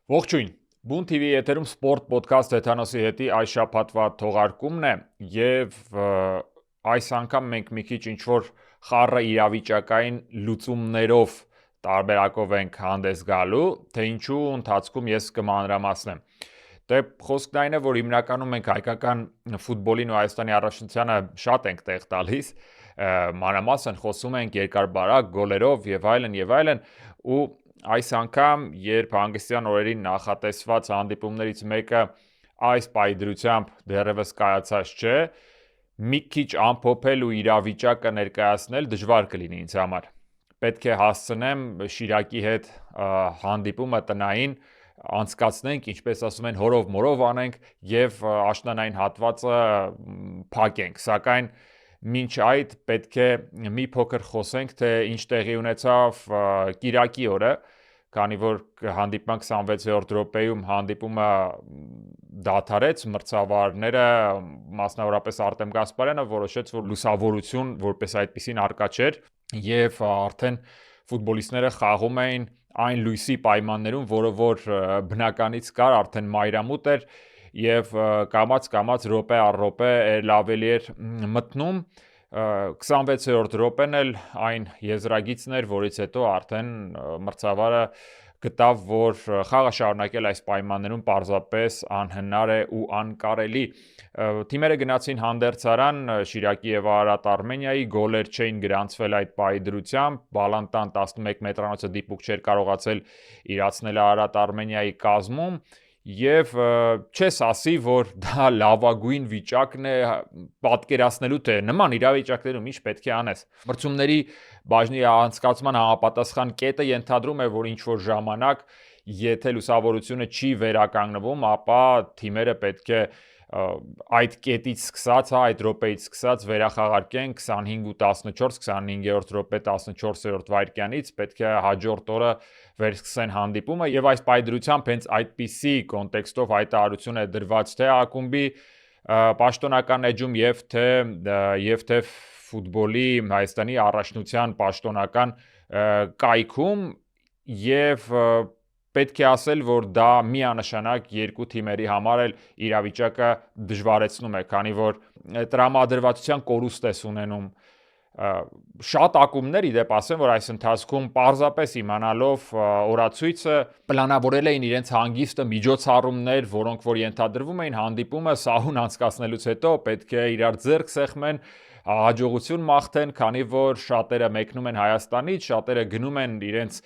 Ողջույն, Բուն TV եթերում սպորտ պոդքասթ Հեթանոսի հետի այս շաբաթվա թողարկումն է եւ այս անգամ մենք մի քիչ ինչ-որ խառը իրավիճակային լուծումներով տարբերակով ենք հանդես գալու, թե ինչու ընթացքում ես կմանրամասնեմ։ Դե խոսքն այն է, որ հիմնականում մենք հայկական ֆուտբոլին ու Հայաստանի առաջնությանը շատ ենք տեղ տալիս, մանրամասն խոսում ենք երկար-բարակ գոլերով եւ այլն, ու այս անգամ, երբ հանգստյան օրերին նախատեսված հանդիպումներից մեկը այս պայդրությամբ դեռևս կայացած չէ, մի քիչ ամփոփել ու իրավիճակը ներկայացնել դժվար կլինի ինձ համար։ Պետք է հասցնեմ Շիրակի հետ հանդիպումը տնային անցկացնենք, ինչպես ասում են, հորով-մորով անենք եւ աշնանային հատվածը փակենք, սակայն մինչ այդ պետք է մի փոքր խոսենք, թե ինչ տեղի ունեցավ Կիրակի օրը, քանի որ հանդիպման 26-րդ րոպեում հանդիպումը դադարեց, մրցավարները, մասնավորապես Արտեմ Գասպարյանը որոշեց, որ լուսավորություն որպես այդպիսին արկա չէր եւ արդեն ֆուտբոլիստները խաղում էին այն լույսի պայմաններում, որը որ բնականից կար, արդեն մայրամուտ էր եւ կամաց րոպե առ րոպե ավելի էր մտնում 26-րդ րոպեն էլ այն եզրագիծն էր, որից հետո արդեն մրցավարը գտավ, որ խաղը շարունակել այս պայմաններում պարզապես անհնար է ու անկարելի։ Թիմերը գնացին հանդերձարան Շիրակի եւ Արարատ Արմենիայի, գոլեր չէին գրանցվել այդ պայդրությամբ, Բալանտան 11 մետրանոցը դիպուկ չէր կարողացել իրացնել Արարատ Արմենիայի կազմում եւ չես ասի, որ դա լավագույն վիճակն է պատկերացնելու, թե նման իրավիճակներում ինչ պետք է անես։ Մրցումների բաժնի անցկացման համապատասխան կետը ենթադրում է, որ ինչ որ ժամանակ, եթե լուսավորությունը չի վերականգնվում, ապա թիմերը պետք է այդ կետից սկսած, այդ րոպեից սկսած վերախաղարկեն 25 ու 14, 25-րդ րոպե 14-րդ վայրկյանից պետք է հաջորդ օրը վերսկսեն հանդիպումը եւ այս պայդրությամբ հենց այդպիսի կոնտեքստով հայտարարություն է դրված թե ակումբի պաշտոնական էջում եւ թե ֆուտբոլի Հայաստանի առաջնության պաշտոնական կայքում եւ պետք է ասել, որ դա միանշանակ երկու թիմերի համար էլ իրավիճակը դժվարեցնում է, քանի որ տրամադրվածության կորուստ է ունենում շատ ակումբներ իդեպ ասեմ, որ այս ընթացքում պարզապես իմանալով օրացույցը պլանավորել էին իրենց հանգիստը միջոցառումներ, որոնք որ ենթադրվում էին հանդիպումը սահուն անցկացնելուց հետո պետք է իրար ձեռք սեղմեն հաջողություն մաղթեն, քանի որ շատերը մեկնում են Հայաստանից, շատերը գնում են իրենց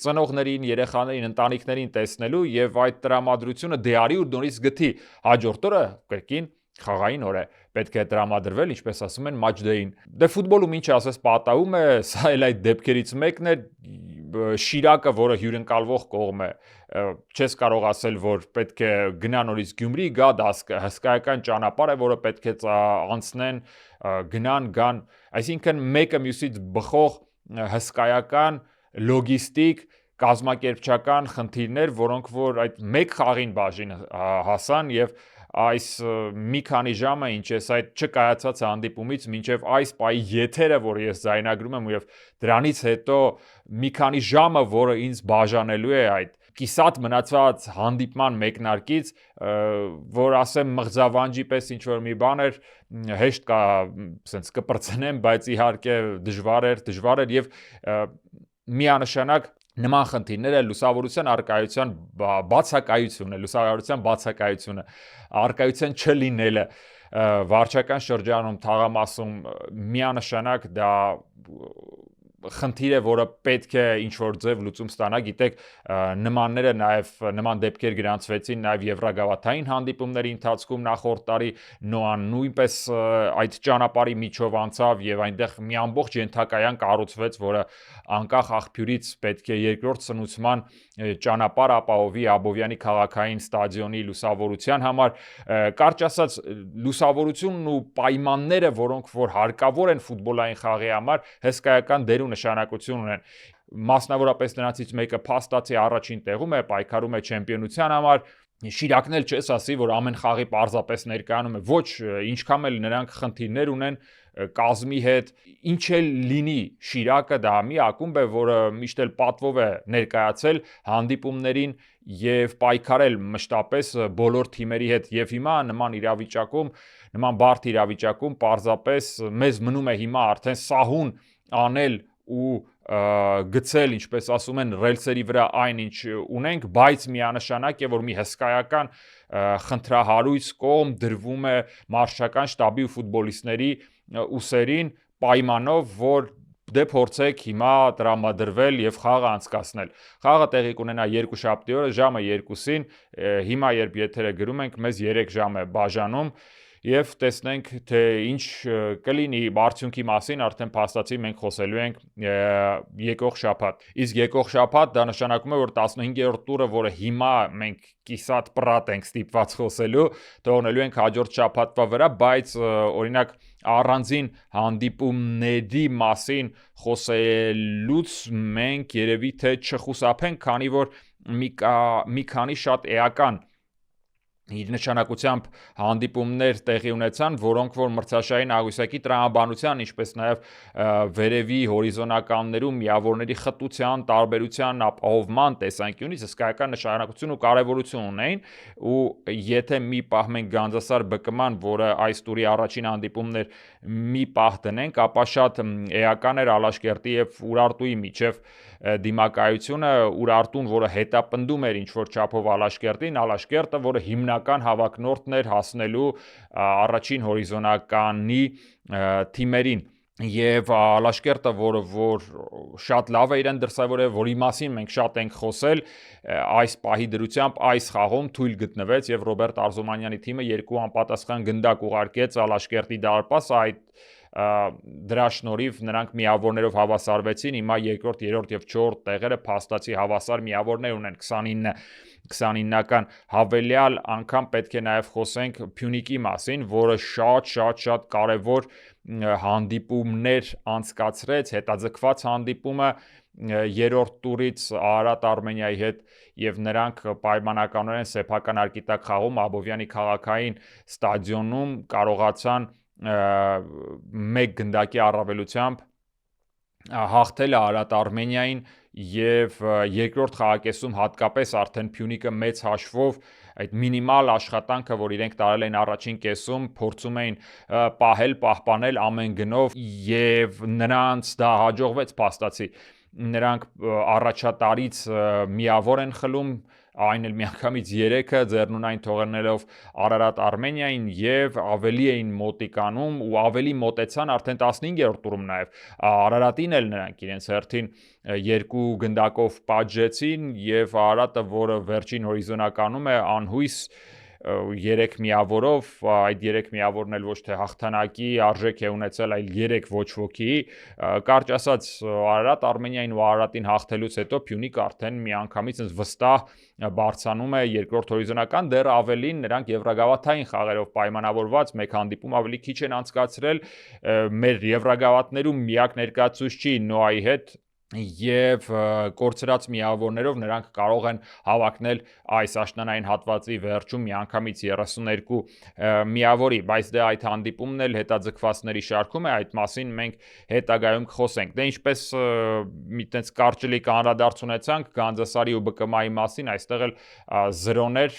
ծնողներին, երեխաներին, ընտանիքներին տեսնելու եւ այդ տրամադրությունը դեարի ու նորից գթի հաջորդ օրը կրկին խաղային օր է, պետք է տրամադրվել, ինչպես ասում են, match day-ին։ Դե ֆուտբոլում ինչ ասես պատահում է, սա էլ այդ դեպքերից մեկն է, Շիրակը, որը հյուրընկալվող կողմ է, չես կարող ասել, որ պետք է գնա նորից Գյումրի, գա դա հսկայական ճանապարհ է, որը պետք է անցնեն, գան, այսինքն մեկը մյուսից բխող հսկայական լոգիստիկ կազմակերպչական խնդիրներ, որոնք որ այդ մեկ խաղին բաժին հասան եւ այս մի քանի ժամը ինչ ես այդ չկայացած հանդիպումից մինչև այս պայի եթերը, որ ես ձայնագրում եմ եւ դրանից հետո մի քանի ժամը, որը ինձ բաժանելու է այդ կիսատ մնացած հանդիպման մեկնարկից, որ ասեմ մղձավանջի պես ինչ որ մի բան էր, հեշտ կա ասենց կպրծնեմ, բայց իհարկե դժվար էր եւ միանշանակ նման խնդիրները լուսավորության արկայության բացակայությունը, արկայության չլինելը վարչական շրջանում թաղամասում միանշանակ դա խնդիր է, որը պետք է ինչ-որ ձև լուծում ստանա, գիտեք, նման դեպքեր գրանցվեցին նաև Եվրագավաթային հանդիպումների ընթացքում նախորդ տարի Նոան նույնպես այդ ճանապարհի միջով անցավ եւ այնտեղ մի ամբողջ ենթակայան կառուցվեց, որը անկախ աղբյուրից պետք է երկրորդ սնուցման ճանապարհ ապահովի Աբովյանի քաղաքային ստադիոնի լուսավորության համար, կարճ ասած լուսավորությունն ու պայմանները, որոնք որ հարկավոր են ֆուտբոլային խաղի համար, հսկայական դեր ու նշանակություն ունեն։ Մասնավորապես նրանցից մեկը փաստացի առաջին տեղում է, պայքարում է չեմպիոնության համար, Շիրակն էլ չես ասի, որ ամեն խաղի պարզապես ներկայանում է, ոչ, ինչքան էլ նրանք խնդիրներ ունեն կազմի հետ, ինչ էլ լինի, Շիրակը դա մի ակումբ է, որը միշտ էլ պատվով է ներկայացել հանդիպումներին եւ պայքարել մշտապես բոլոր թիմերի հետ եւ հիմա նման իրավիճակում, նման բարդ իրավիճակում պարզապես մեզ մնում է հիմա արդեն սահուն անել ու գցել, ինչպես ասում են, ռելսերի վրա այն ինչ ունենք, բայց միանշանակ է, որ մի հսկայական խնդրահարույց կողմ դրվում է մարշչական շտաբի ու ֆուտբոլիստների ուսերին պայմանով, որ դե փորձեք հիմա տրամադրվել եւ խաղը անցկացնել։ Խաղը տեղի կունենա երկուշաբթի օրը ժամը 2-ին, հիմա երբ եթերը գրում ենք, մեզ 3 ժամ է բաժանում եւ տեսնենք թե ինչ կլինի արդյունքի մասին արդեն փաստացի մենք խոսելու ենք եկող շաբաթ։ Իսկ եկող շաբաթ դա նշանակում է որ 15-րդ տուրը, որը հիմա մենք կիսատ պրատ ենք ստիպված խոսելու, թողնելու ենք հաջորդ շաբաթվա վրա, բայց օրինակ առանձին հանդիպումների մասին խոսելուց մենք երևի թե չխուսափենք, քանի որ մի քանի շատ էական իր նշանակությամբ հանդիպումներ տեղի ունեցան, որոնք որ մրցաշային աղյուսակի տրամաբանության, ինչպես նաև վերևի հորիզոնականներում միավորների խտության, տարբերության ապահովման տեսանկյունից հսկայական նշանակություն ու կարևորություն ունեին, ու եթե մի պահ մենք Գանձասար ԲԿՄ-ն, որը այս տուրի առաջին հանդիպումն էր, մի պահ դնենք, ապա շատ էական էր Ալաշկերտի եւ Ուրարտուի միջև դիմակայությունը, Ուրարտուն, որը հետապնդում էր ինչ-որ չափով Ալաշկերտին, Ալաշկերտը, որը հիմնական հավակնորդն էր հասնելու առաջին հորիզոնականի թիմերին եւ Ալաշկերտը, որ շատ լավ է իրեն դրսևորել, որի մասին մենք շատ ենք խոսել, այս պահի դրությամբ այս խաղում թույլ գտնվեց եւ Ռոբերտ Արզումանյանի թիմը 2 անպատասխան գնդակ ուղարկեց Ալաշկերտի դարպաս, այդ դրա շնորհիվ նրանք միավորներով հավասարվեցին, հիմա երկրորդ, երրորդ եւ չորրորդ տեղերը փաստացի հավասար միավորներ ունեն 29-ական հավելյալ անգամ պետք է նաև խոսենք Փյունիկի մասին, որը շատ կարևոր հանդիպումներ անցկացրեց, հետաձգված հանդիպումը երրորդ տուրից Արարատ Արմենիայի հետ եւ նրանք պայմանականորեն սեփական արկիտակ խաղում Աբովյանի քաղաքային ստադիոնում կարողացան մեկ գնդակի առավելությամբ հաղթել Արարատ Արմենիային եւ երկրորդ խաղակեսում հատկապես արդեն Փյունիկը մեծ հաշվով այդ մինիմալ աշխատանքը, որ իրենք տարել են առաջին կեսում, փորձում էին պահպանել ամեն գնով եւ նրանց դա հաջողվեց փաստացի։ Նրանք առաջատարից միավոր են խլում, այն էլ միանգամից 3-ը ձեռնունայն թողնելով Արարատ Արմենիային եւ ավելի էին մոտիկանում ու ավելի մոտեցան արդեն 15-րդ տուրում նաեւ Արարատին էլ նրանք իրենց հերթին 2 գնդակով պատժեցին եւ Արարատը, որը վերջին հորիզոնականում է անհույս 3 միավորով, այդ 3 միավորն էլ ոչ թե հաղթանակի արժեք է ունեցել, այլ 3 ոչ ոքի, կարճ ասած Արարատ Արմենիային ու Արարատին հաղթելուց հետո Փյունիկը արդեն միանգամից վստահ բարձանում է երկրորդ հորիզոնական, դեռ ավելին նրանք եվրագավաթային խաղերով պայմանավորված մեկ հանդիպում ավելի քիչ են անցկացրել մեր եվրագավաթներում միակ ներկայացուցիչի Նոայի հետ եւ կորցրած միավորներով նրանք կարող են հավակնել այս աշնանային հատվածի վերջում միանգամից 32 միավորի, բայց դե այդ հանդիպումն էլ հետաձգվածների շարքում է, այդ մասին մենք հետագայում կխոսենք։ Դե ինչպես մի տենց կարճլիկ անդրադարձ ունեցանք Գանձասարի ու ԲԿՄ-ի մասին, այստեղ էլ 0-ներ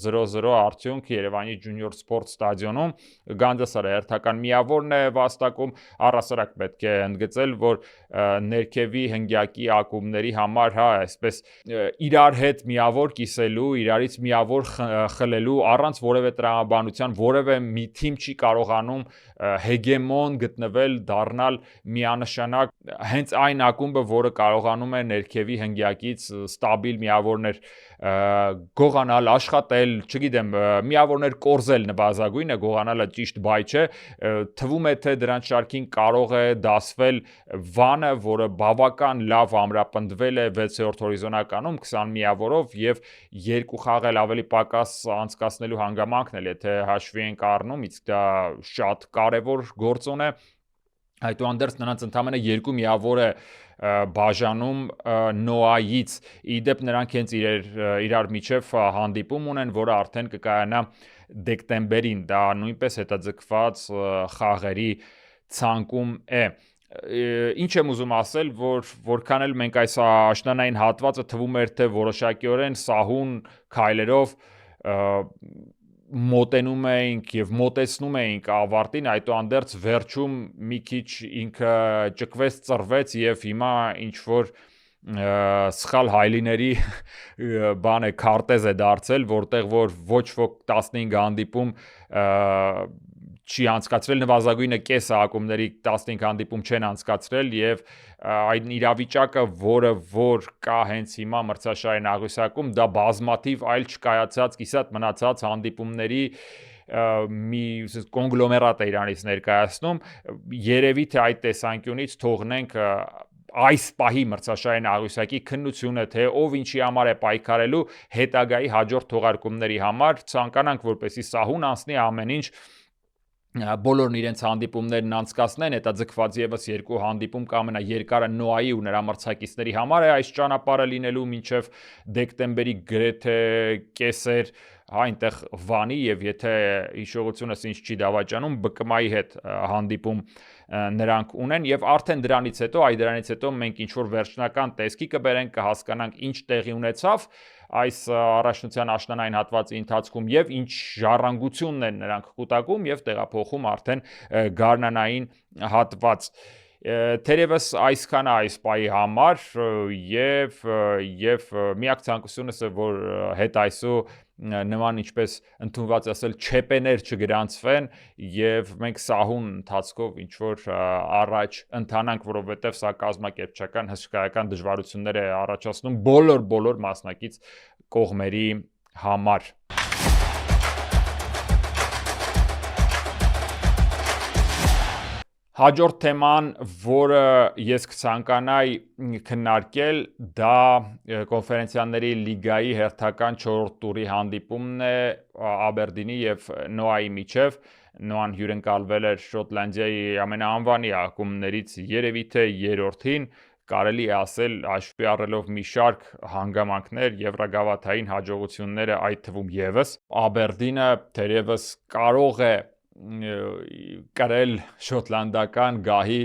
0-0 արդյունք Երևանի Junior Sport ստադիոնում, Գանձասարը հերթական միավորն է վաստակում, առհասարակ պետք է ընդգծել, որ ներքևի հնգյակի ակումբների համար, հա, այսպես իրար հետ միավոր կիսելու, իրարից միավոր խլելու առանց որևէ տրամաբանության, որևէ մի թիմ չի կարողանում հեգեմոն գտնվել, դառնալ միանշանակ հենց այն ակումբը, որը կարողանում է ներքևի հնգյակից ստաբիլ միավորներ գողանալ, աշխատել, չգիտեմ, միավորներ կորզել նվազագույնը, գողանալը ճիշտ բայ չէ, թվում է թե դրանց շարքին կարող է դասվել Վանը, որը բավական լավ ամրապնդվել է 6-րդ հորիզոնականում 20 միավորով եւ 2 խաղ էլ ավելի պակաս անցկացնելու հանգամանքն էլ եթե հաշվի ենք առնում, իսկ դա շատ կարևոր գործոն է։ Այդուհանդերձ նրանց ընդամենը 2 միավոր է բաժանում Նոայից։ Իդեպ նրանք հենց իրար միջև հանդիպում ունեն, որը արդեն կկայանա դեկտեմբերին, դա նույնպես հետաձգված խաղերի ցանկում է։ Ինչ եմ ուզում ասել, որ որքան էլ մենք այս աշնանային հատվածը թվում էր, թե որոշակիորեն սահուն քայլերով մոտենում էինք եւ մոտեցնում էինք ավարտին, այդուհանդերձ վերջում մի քիչ ինքը ճկվեց, ծռվեց եւ հիմա ինչ որ սխալ հայլիների բան է, քարտեզ է դարձել, որտեղ որ ոչ ոք 15 հանդիպում չի անցկացրել, նվազագույնը կեսը ակումբների 15 հանդիպում չեն անցկացրել եւ այն իրավիճակը, որը որ կա հենց հիմա մրցաշարային աղյուսակում, դա բազմաթիվ այլ չկայացած, կիսատ մնացած հանդիպումների մի կոնգլոմերատ է իրանից ներկայացնում, երևի թե այդ տեսանկյունից թողնենք այս պահի մրցաշարային աղյուսակի քննությունը, թե ով ինչի համար է պայքարելու հետագայի հաջորդ թողարկումների համար, ցանկանանք որպեսզի սահուն անցնի ամեն ինչ, բոլորն իրենց հանդիպումներն անցկացնեն, հետաձգված եւս երկու հանդիպում կամենաերկարը Նոայի ու նրա մրցակիցների համար է այս ճանապարհը լինելու մինչև դեկտեմբերի գրեթե կեսեր, այնտեղ Վանի եւ եթե հիշողությունս ինձ չի դավաճանում, ԲԿՄ-ի հետ հանդիպում նրանք ունեն եւ արդեն դրանից հետո մենք ինչ որ վերջնական տեսքի կբերենք, կհասկանանք ինչ տեղի ունեցավ այս առաջնության աշնանային հատվածի ընթացքում եւ ինչ ժառանգությունն են նրանք կուտակում եւ տեղափոխում արդեն գարնանային հատված։ Թերևս այսքանը այս պահի համար եւ միակ ցանկությունս է, որ հետ այսու նման ինչպես ընդունված ասել չեպեներ չգրանցվեն եւ մենք սահուն ընթացքով ինչ որ առաջ ընթանանք, որովհետեւ սա կազմակերպչական հսկայական դժվարություններ է առաջացնում բոլոր մասնակից կողմերի համար։ Հաջորդ թեման, որը ես կցանկանայի քննարկել, դա կոնֆերենցիաների լիգայի հերթական 4-րդ տուրի հանդիպումն է Աբերդինի եւ Նոայի միջև։ Նոան հյուրընկալվել էր Շոտլանդիայի ամենաանվանի ակումբներից երևի թե երրորդին, կարելի է ասել հաշվի առնելով մի շարք հանգամանքներ, եվրագավաթային հաջողությունները այդ թվում եւս Աբերդինը թերևս կարող է կրել շոտլանդական գահի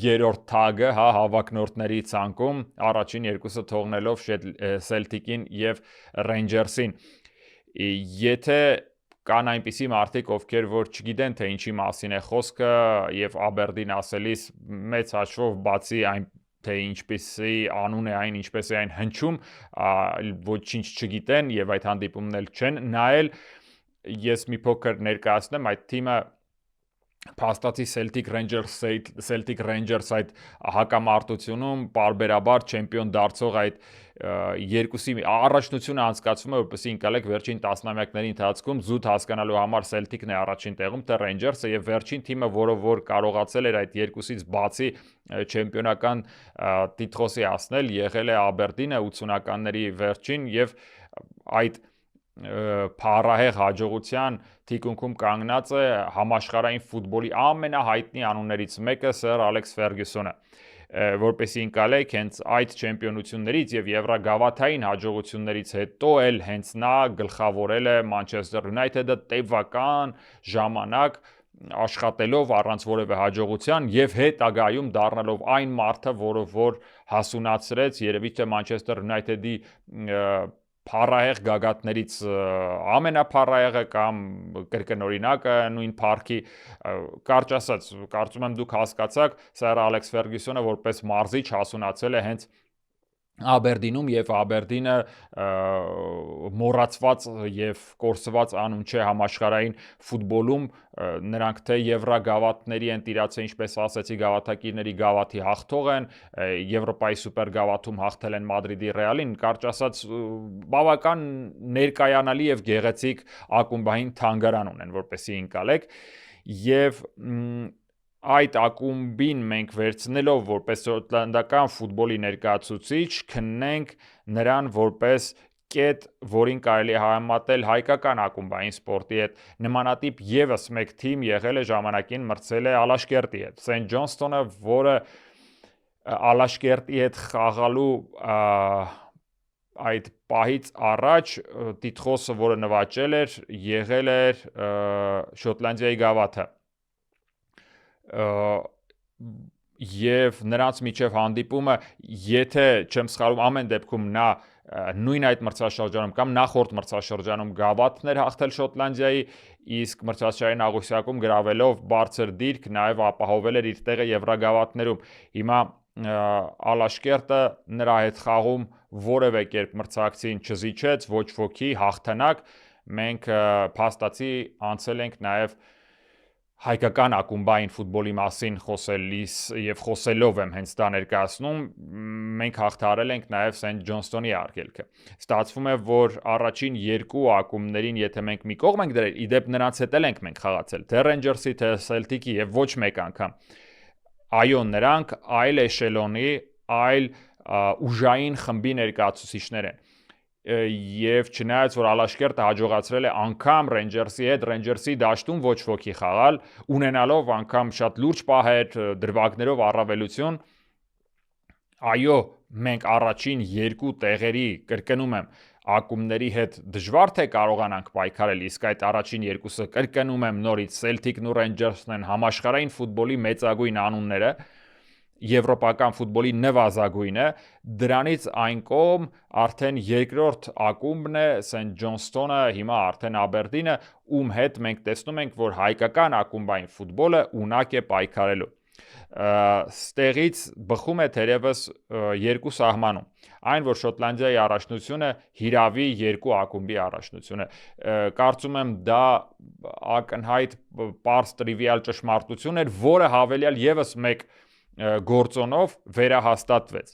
երրորդ թագը, հավակնորդների ցանկում, առաջին երկուսը թողնելով Սելտիկին եւ Ռեյնջերսին։ Եթե կան այնպիսի մարդիկ, ովքեր որ չգիտեն թե ինչի մասին է խոսքը եւ Աբերդին ասելիս մեծ հաշվով բացի այն թե ինչպեսի անուն է այն, ինչպես է այն հնչում, ոչինչ չգիտեն եւ այդ հանդիպումն էլ չեն նայել, ես մի փոքր ներկայացնեմ այդ թիմը փաստացի Celtic Rangers այդ հակամարտությունում պարբերաբար չեմպիոն դարձող այդ երկուսի առաջնությունը անցկացվում է, որպեսզի ընկալեք վերջին տասնամյակների ընթացքում զուտ հասկանալու համար Celtic-ն է առաջին տեղում, թե Rangers-ը եւ վերջին թիմը, որը որ կարողացել էր այդ երկուսից բացի չեմպիոնական տիտղոսի հասնել, եղել է Աբերդինը 80-ականների վերջին եւ այդ փառահեղ հաջողության թիկունքում կանգնած է համաշխարհային ֆուտբոլի ամենահայտնի անուններից մեկը Սեր Ալեքս Ֆերգյուսոնը, որպեսզի ընկալեք հենց այդ չեմպիոնություններից եւ եվրագավաթային հաջողություններից հետո էլ հենց նա գլխավորել է Մանչեսթեր Յունայթեդը տևական ժամանակ աշխատելով առանց որևէ հաջողության եւ հետագայում դառնալով այն մարդը, որը որ հասունացրեց երևի թե Մանչեսթեր Յունայթեդի փառահեղ գագաթներից ամենափառահեղը կամ կրկնօրինակը նույն փառքի, կարճ ասած, կարծում եմ դուք հասկացաք, Սեր Ալեքս Ֆերգյուսոնը որպես մարզիչ հասունացել է հենց Աբերդինում եւ Աբերդինը մոռացված եւ կորսված անուն չէ համաշխարհային ֆուտբոլում, նրանք թե եվրագավաթների են տիրացել, ինչպես ասացի, գավաթակիրների գավաթի հաղթող են, Եվրոպայի սուպերգավաթում հաղթել են Մադրիդի Ռեալին, կարճ ասած բավական ներկայանալի եւ գեղեցիկ ակումբային թանգարան ունեն, որպեսզի ընկալեք եւ այդ ակումբին մենք վերցնելով որպես շոտլանդական ֆուտբոլի ներկայացուցիչ քննենք նրան որպես կետ, որին կարելի է համեմատել հայկական ակումբային սպորտի հետ, նմանատիպ եւս մեկ թիմ եղել է ժամանակին մրցել է Ալաշկերտի հետ, Սենթ Ջոնստոնը, որը Ալաշկերտի հետ խաղալու այդ պահից առաջ տիտղոսը, որը նվաճել էր, եղել էր Շոտլանդիայի գավաթը եւ նրանց միջև հանդիպումը, եթե չեմ սխալվում, ամեն դեպքում նա նույն այդ մրցաշրջանում կամ նախորդ մրցաշրջանում գավաթն էր հաղթել Շոտլանդիայի, իսկ մրցաշրջանի աղյուսակում գրավելով բարձր դիրք նաև ապահովել էր իր տեղը Եվրագավաթներում։ Հիմա Ալաշկերտը նրա հետ խաղում որևէ կերպ մրցակցին չզիջեց, ոչ ոքի, հաղթանակ։ Մենք փաստացի անցել ենք նաև հայկական ակումբային ֆուտբոլի մասին խոսելիս եւ խոսելով եմ հենց դա ներկայացնում, մենք հաղթարել ենք նաև Սենթ Ջոնստոնի արգելքը։ Ստացվում է, որ առաջին երկու ակումբներին, եթե մենք մի կողմ ենք դրել, իդեպ նրանց հետ էլ ենք մենք խաղացել, թե Ռեյնջերսի, թե Սելտիկի եւ ոչ մեկ անգամ։ Այո, նրանք այլ էշելոնի, այլ ուժային խմբի ներկայացուցիչներ են։ Եվ չնայած որ Ալաշկերտը հաջողացրել է անգամ Ռեյնջերսի հետ Ռեյնջերսի դաշտում ոչ ոքի խաղալ, ունենալով անգամ շատ լուրջ պահեր, դրվագներով առավելություն, այո, մենք առաջին երկու տեղերի, կրկնում եմ, ակումբների հետ դժվար թե կարողանանք պայքարել, իսկ այդ առաջին երկուսը, կրկնում եմ նորից, Սելտիկն ու Ռեյնջերսն են համաշխարհային ֆուտբոլի մեծագույն անունները, եվրոպական ֆուտբոլի նվազագույնը, դրանից այն կողմ արդեն երկրորդ ակումբն է Սենթ Ջոնստոնը, հիմա արդեն Աբերդինը, ում հետ մենք տեսնում ենք, որ հայկական ակումբային ֆուտբոլը ունակ է պայքարելու։ Ստեղից բխում է թերևս երկու սահմանում, այն որ Շոտլանդիայի առաջնությունը հիրավի երկու ակումբի առաջնությունը, կարծում եմ դա ակնհայտ պարզ տրիվիալ ճշմարտություն էր, որը հավելյալ եւս մեկ գործոնով վերահաստատվեց։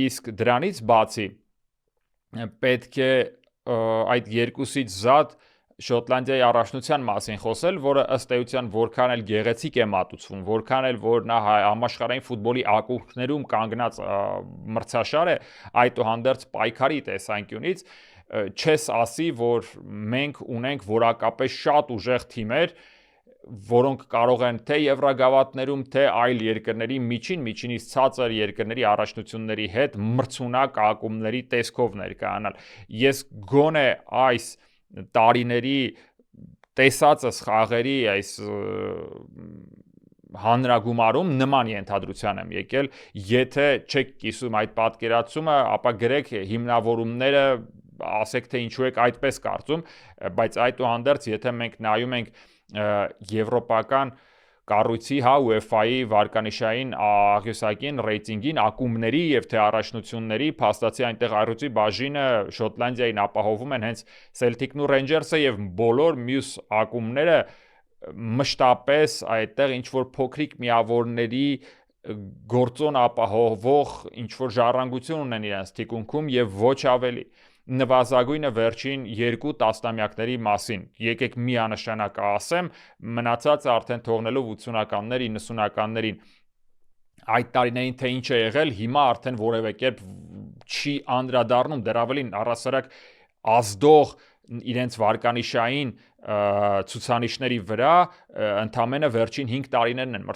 Իսկ դրանից բացի պետք է այդ երկուսից զատ Շոտլանդիայի առաջնության մասին խոսել, որը ըստ էության որքան էլ գեղեցիկ է մատուցվում, որքան էլ որ նա համաշխարհային ֆուտբոլի ակունքներում կանգնած մրցաշար է, այդուհանդերձ պայքարի տեսանկյունից չես ասի, որ մենք ունենք որակապես շատ ուժեղ թիմեր, որոնք կարող են թե Եվրագավաթներում, թե այլ երկրների միջինից ցածր երկրների առաջնությունների հետ մրցունակ ակումբների տեսքով ներկայանալ։ Ես գոնե այս տարիների տեսածս խաղերի այս հանրագումարում նման ենթադրության եմ եկել, եթե չեք կիսում այդ պատկերացումը, ապա գրեք հիմնավորումները, ասեք թե ինչու եք այդպես կարծում, բայց այդուհանդերձ եթե մենք նայում ենք եվրոպական կառույցի, UEFA-ի վարկանիշային աղյուսակին, ռեյտինգին, ակումբների եւ թե առաջնությունների, փաստացի այնտեղ առյուծի բաժինը Շոտլանդիային ապահովում են հենց Սելտիկն ու Ռեյնջերսը եւ բոլոր մյուս ակումբները մշտապես այդտեղ ինչ որ փոքրիկ միավորների գործոն ապահովող ինչ որ ժառանգություն ունեն իրենց թիկունքում եւ ոչ ավելի։ Նվազագույնը վերջին երկու տասնամյակների մասին, եկեք միանշանակ ասեմ, մնացածը արդեն թողնելով 80-ականներ, 90-ականներին, այդ տարիներին թե ինչ է եղել, հիմա արդեն որևէ կերպ չի անդրադառնում, դեռ ավելին առասարակ ազդող իրենց վարկանիշային ցուցանիշների վրա ընդամենը վերջին 5 տարիներն են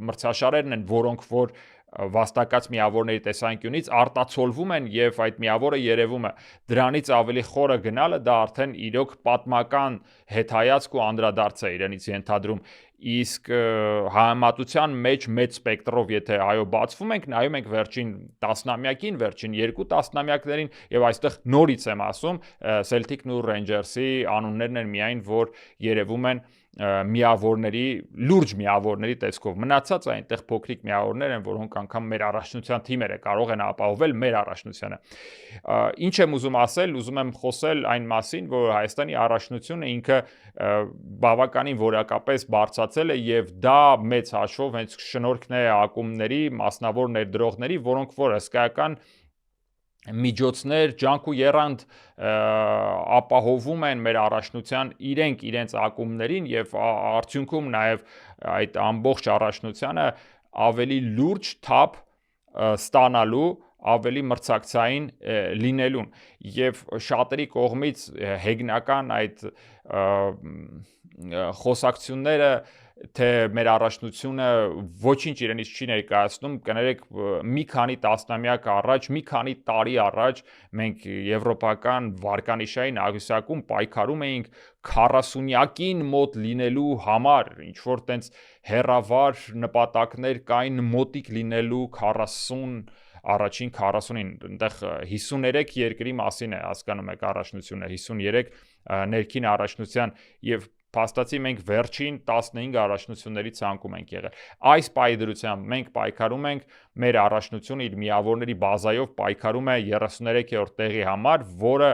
մրցաշարերն են, որոնք որ վաստակած միավորների տեսանկյունից արտացոլվում են եւ այդ միավորը երևում է։ Դրանից ավելի խորը գնալը դա արդեն իրոք պատմական հետայացք ու անդրադարձ է իրենից ենթադրում։ Իսկ համեմատության մեջ մեծ սպեկտրով եթե այո բացվում ենք, նայում ենք վերջին տասնամյակին, վերջին երկու տասնամյակներին եւ այստեղ նորից եմ ասում, Celtic-ն ու Rangers-ի անուններն են միայն, որ երևում են միավորների, լուրջ միավորների տեսքով, մնացած այնտեղ փոքրիկ միավորներ են, որոնք անգամ մեր առաջնության թիմերը կարող են ապահովել մեր առաջնությանը։ Ինչ եմ ուզում ասել, ուզում եմ խոսել այն մասին, որ Հայաստանի առաջնությունը ինքը բավականին որակապես բարձրացել է եւ դա մեծ հաշվով հենց շնորհքն է ակումբների, մասնավոր ներդրողների, որոնք որ հսկայական միջոցներ, ջանք ու եռանդ ապահովում են մեր առաջնության իրենց ակումբներին եւ արդյունքում նաեւ այդ ամբողջ առաջնությանը ավելի լուրջ թափ ստանալու, ավելի մրցակցային լինելուն եւ շատերի կողմից հեգնական այդ խոսակցությունները թե մեր առաջնությունը ոչինչ իրենից չի ներկայացնում, կներեք մի քանի տասնամյակ առաջ, մի քանի տարի առաջ մենք եվրոպական վարկանիշային աղյուսակում պայքարում էինք 40-յակին մոտ լինելու համար, ինչ որ տենց հեռավար նպատակներ կային մոտիկ լինելու 40 առաջին 40-ին, այնտեղ 53 երկրի մասին է հասկանում եք առաջնությունը, 53 ներքին առաջնության եւ փաստացի մենք վերջին 15 առաջնությունների ցանկում ենք եղել։ Այս պայդրությամբ մենք պայքարում ենք մեր առաջնությունը իր միավորների բազայով պայքարում է 33-րդ տեղի համար, որը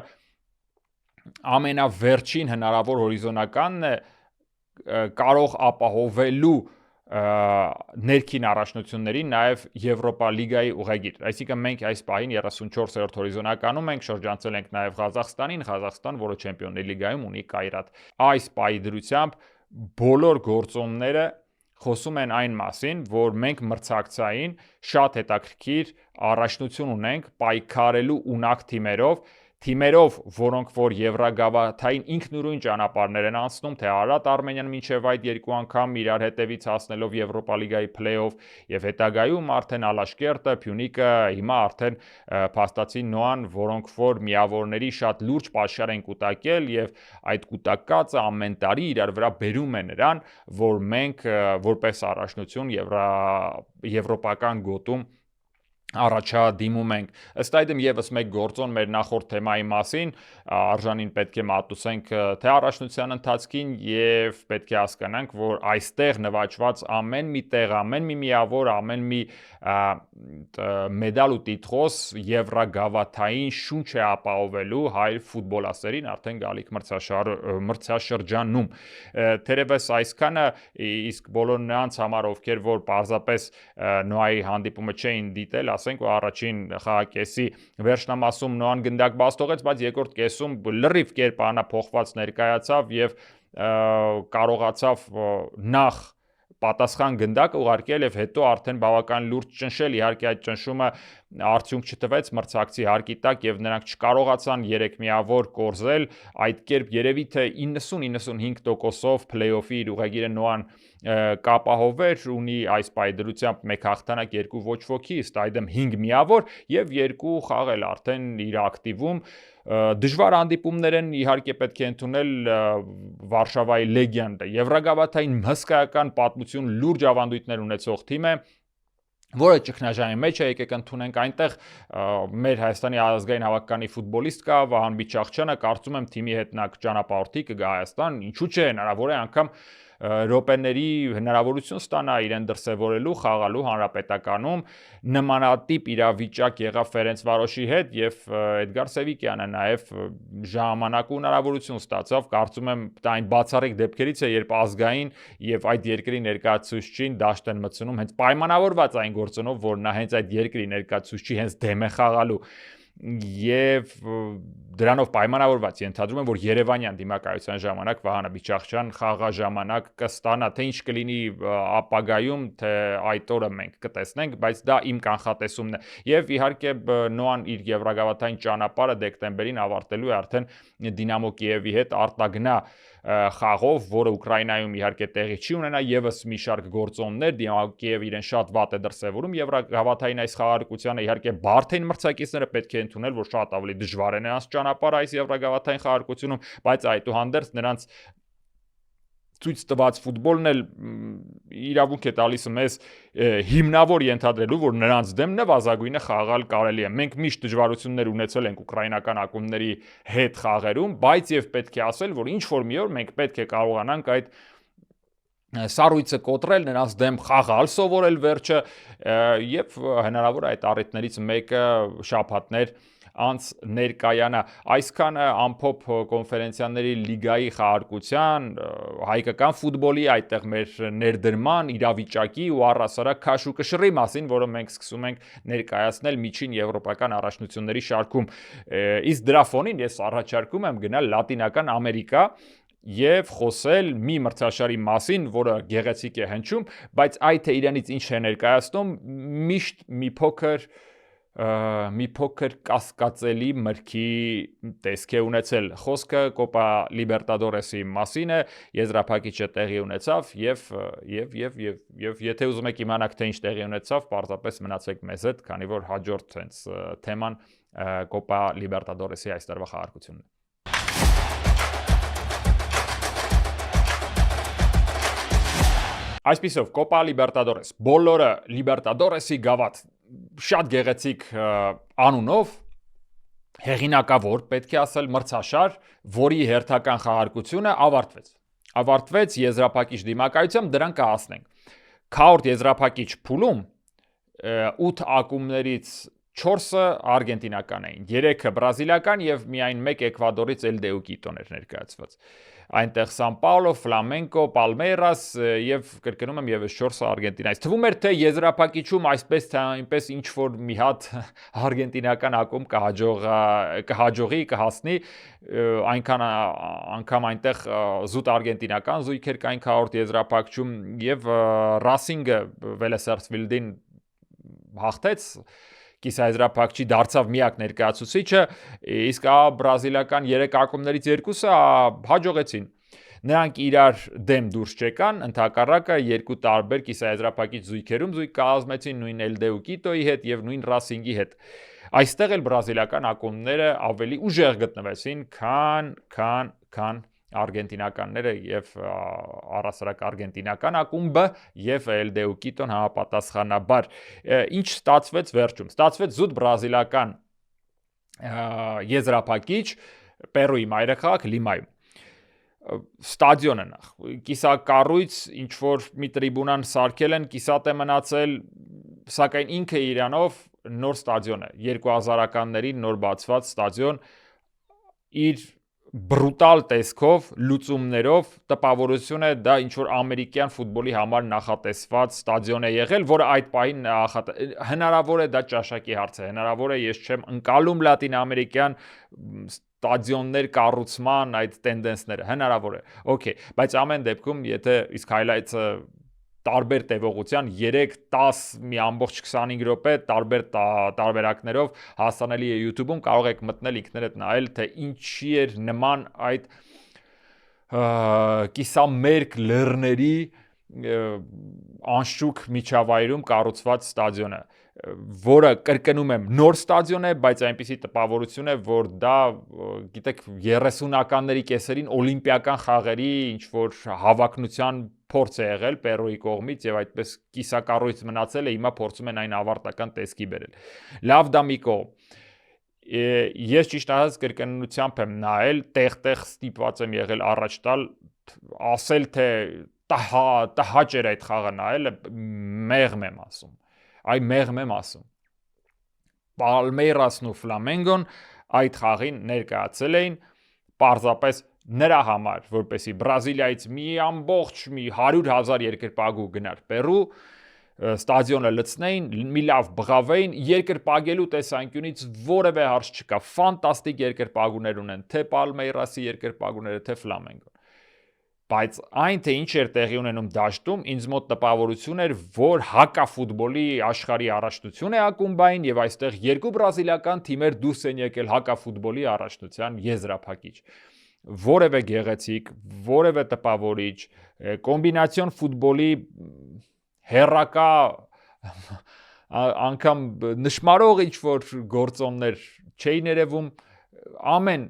ամենավերջին հնարավոր հորիզոնականն է կարող ապահովելու ներքին առաջնությունների նաև Եվրոպա լիգայի ուղեգիր։ Այսինքն մենք այս պահին 34-րդ հորիզոնականում ենք, շրջանցել ենք նաև Ղազախստանին, Ղազախստան, որը Չեմպիոնների լիգայում ունի կայրատ։ Այս պայդրությամբ բոլոր գործոնները խոսում են այն մասին, որ մենք մրցակցային շատ հետաքրքիր առաջնություն ունենք պայքարելու ունակ թիմերով, որոնք որ եվրագավաթային ինքնուրույն ճանապարհներ են անցնում, թե Արարատ Արմենիան մինչև այդ երկու անգամ իրար հետևից հասնելով Եվրոպա լիգայի play-off եւ հետագայում արդեն Ալաշկերտը, Փյունիկը, հիմա արդեն փաստացի Նոան, որոնք որ միավորների շատ լուրջ պատշար են կուտակել եւ այդ կուտակածը ամեն տարի իրար վրա բերում է նրան, որ մենք որպես առաջնություն եվրոպական գոտում առաջադիմում ենք։ Ըստ այդմ եւս մեկ գործոն մեր նախորդ թեմայի մասին, արժանին պետք է մատուցենք թե առաջնության ընթացքին եւ պետք է հասկանանք, որ այստեղ նվաճված ամեն մի տեղ, ամեն մի միավոր, ամեն մի մեդալ ու տիտղոս եվրագավաթային շունչ է ապահովելու հայ ֆուտբոլասերին արդեն գալիք մրցաշրջանում։ Թերևս այսքանը, իսկ բոլոր նրանց համար, ովքեր որ պարզապես Նոայի հանդիպումը չէին դիտել, ասենք որ առաջին խաղակեսի վերջնամասում Նոան գնդակ բաց թողեց, բայց երկրորդ կեսում լրիվ կերպ անափոխված ներկայացավ եւ կարողացավ նախ պատասխան գնդակ ուղարկել եւ հետո արդեն բավական լուրջ ճնշել, իհարկե այդ ճնշումը արդյունք չտվեց մրցակցի հարկի տակ եւ նրանք չկարողացան 3 միավոր կորզել, այդ կերպ երևի թե 90-95%-ով play-off-ի իր ուղեգիրը Նոան կապահովեր, ունի այս պայդրությամբ 1 հաղթանակ, 2 ոչ ոքի, ըստ այդմ 5 միավոր եւ 2 խաղ էլ արդեն իր ակտիվում դժվար հանդիպումներ են, իհարկե պետք է ընդունել Վարշավայի Լեգիան եվրագավաթային հսկայական պատմություն լուրջ ավանդույթներ ունեցող թիմ է, որը ճգնաժամի մեջ է, եկեք ընդունենք այնտեղ մեր Հայաստանի ազգային հավաքականի ֆուտբոլիստ կա Վահան Բիչախչյանը, կարծում եմ թիմի հետ նա կճանապարհորդի կգա Հայաստան, ինչու՞ չէ, հնարավոր է անգամ րոպեների հնարավորություն ստանա իրեն դրսևորելու, խաղալու հանրապետականում, նմանատիպ իրավիճակ եղավ Ֆերենցվարոշի հետ եւ Էդգար Սևիկյանը նաեւ ժամանակ ու հնարավորություն ստացավ, կարծում եմ դա այն բացառիկ դեպքերից է, երբ ազգային եւ այդ երկրի ներկայացուցչին դաշտ են մտցնում հենց պայմանավորված այն գործոնով, որ նա հենց այդ երկրի ներկայացուցչի հենց դեմ է խաղալու եւ դրանով պայմանավորված ենթադրում եմ, որ Երևանյան դիմակայության ժամանակ Վահանը Բիչախչյան խաղա ժամանակ կստանա, թե ինչ կլինի ապագայում, թե այդ օրը մենք կտեսնենք, բայց դա իմ կանխատեսումն է։ Եվ իհարկե Նոան իր եվրագավաթային ճանապարհը դեկտեմբերին ավարտելու է արդեն Դինամո Կիևի հետ արտագնա խաղով, որը Ուկրաինայում իհարկե տեղի չի ունենա, եւս մի շարք գործոններ, Դինամո Կիևը իրեն շատ վատ է դրսևորում եվրագավաթային այս խաղարկությանը, իհարկե բարդ են մրցակիցները, պետք է ընդունել, որ շատ ավելի դժվար է նրանց ճանապարհը այս եվրագավաթային խաղարկությունում, բայց այդուհանդերձ նրանց ցույց տված ֆուտբոլն էլ իրավունք է տալիս մեզ հիմնավոր ենթադրելու, որ նրանց դեմ նվազագույնը խաղալ կարելի է։ Մենք միշտ դժվարություններ ունեցել ենք ուկրաինական ակումբների հետ խաղերում, բայց եւ պետք է ասել, որ ինչ որ մի օր մենք պետք է կարողանանք այդ սառույցը կոտրել, նրանց դեմ խաղալ, սովորել վերջը եւ հնարավոր է այդ առիթներից մեկը շաբաթներ անց ներկայանա։ Այսքանը ամփոփ կոնֆերենցիաների լիգայի խաղարկության, հայկական ֆուտբոլի, այդտեղ մեր ներդրման, իրավիճակի ու առասարակ քաշ ու կշռի մասին, որը մենք սկսում ենք ներկայացնել միջին եվրոպական առաջնությունների շարքում։ Իսկ դրա ֆոնին ես առաջարկում եմ գնալ Լատինական Ամերիկա եւ խոսել մի մրցաշարի մասին, որը գեղեցիկ է հնչում, բայց այդ թե իրենից ինչ է ներկայացնում, միշտ մի փոքր մի փոքր կասկածելի մրգի տեսք է ունեցել։ Խոսքը Կոպա Լիբերտադորեսի մասին է, եզրափակիչը տեղի ունեցավ եւ եթե ուզում եք իմանալ թե ինչ տեղի ունեցավ, պարզապես մնացեք մեզ հետ, քանի որ հաջորդ հենց թեման Կոպա Լիբերտադորեսի այս տարվա խաղարկությունն է։ Այսպիսով, Կոպա Լիբերտադորես, բոլորը Լիբերտադորեսի գավաթ, շատ գեղեցիկ անունով, հեղինակավոր, պետք է ասել մրցաշար, որի հերթական խաղարկությունը ավարտվեց եզրափակիչ դիմակայությամբ, դրան կհասնենք։ Քառորդ եզրափակիչ փուլում 8 ակումբներից 4-ը արգենտինական էին, 3-ը բրազիլական եւ միայն 1 Էկվադորից Էլդեու Կիտոն էր ներկայացված։ Այնտեղ Սան Պաուլո, Ֆլամենկո, Պալմեյրաս եւ կրկնում եմ եւս 4-ը Արգենտինայից։ Թվում էր թե եզրափակիչում այսպես թե այնպես ինչ որ մի հատ արգենտինական ակումբ կհաջողի, այնքան անգամ այնտեղ զուտ արգենտինական զույգեր կային քառորդ եզրափակիչում եւ Ռասինգը Վելեսարսվիլդին հաղթեց կիսաեզրափակչի դարձավ միակ ներկայացուցիչը, իսկ բրազիլական 3 ակումբներից 2-ը հաջողեցին։ Նրանք իրար դեմ դուրս չեկան, ընդհակառակը երկու տարբեր կիսաեզրափակիչ զույգերում զույգ կազմեցին նույն Էլդեու Կիտոյի հետ եւ նույն Ռասինգի հետ։ Այստեղ էլ բրազիլական ակումբները ավելի ուժեղ գտնվեցին, քան արգենտինականները եւ առասարակ արգենտինական ակումբը եւ Էլդեու Կիտոն համապատասխանաբար։ Ինչ ստացվեց վերջում։ Ստացվեց զուտ բրազիլական եզրափակիչ Պերուի մայրաքաղաք Լիմայում։ Ստադիոնը նախ կիսակառույց ինչ որ մի տրիբունան սարքել են, կիսատ է մնացել, սակայն ինքը իրանով նոր ստադիոն է, 2000-ականներին նոր բացված ստադիոն իր բրուտալ տեսքով, լուծումներով, տպավորություն է դա ինչ որ ամերիկյան ֆուտբոլի համար նախատեսված ստադիոն է եղել, որը այդ պահին հնարավոր է դա ճաշակի հարց է, հնարավոր է ես չեմ ընկալում լատինամերիկյան ստադիոններ կառուցման այդ տենդենսները, հնարավոր է։ Okay, բայց ամեն դեպքում եթե իսկ highlights-ը տարբեր տևողության 3-10 մի ամբողջ 25 րոպե տարբեր տարբերակներով հասանելի է YouTube-ում, կարող եք մտնել ինքներդ նայել, թե ինչի էր նման այդ կիսամերկ լեռների անշուք միջավայրում կառուցված ստադիոնը, որը կրկնում եմ նոր ստադիոն է, բայց այնպիսի տպավորություն է, որ դա գիտեք 30-ականների կեսերին օլիմպիական խաղերի ինչ որ հավակնության փորձ է եղել Պերուի կողմից եւ այդպես կիսակառույց մնացել է, հիմա փորձում են այն ավարտական տեսքի բերել։ Լավ դա մի կողմ։ Ես ճիշտ ասած կրկնությամբ եմ նայել, տեղ-տեղ ստիպված եմ եղել առաջ տալ, ասել թե տհաճ էր այդ խաղը նայելը, մեղմ եմ ասում։ Այ մեղմ եմ ասում։ Պալմեյրասն ու Ֆլամենգոն այդ խաղին ներկայացել էին պարզապես նրա համար, որպեսի Բրազիլիայից մի ամբողջ մի 100,000 երկրպագու գնար Պերու, ստադիոնը լցնեին, մի լավ բղավեին, երկրպագելու տեսանկյունից որևէ հարց չկա, ֆանտաստիկ երկրպագուներ ունեն, թե Պալմեյրասի երկրպագուները, թե Ֆլամենգոն։ Բայց այն թե ինչ էր տեղի ունենում դաշտում, ինձ մոտ տպավորություն էր, որ հակաֆուտբոլի աշխարհի առաջնություն է ակումբային եւ այստեղ երկու բրազիլական թիմեր դուրս են եկել հակաֆուտբոլի առաջնության եզրափակիչ։ Որևէ գեղեցիկ, որևէ տպավորիչ, կոմբինացիոն ֆուտբոլի հերակա անգամ նշмарող ինչ որ գործոններ չէին երևում, ամեն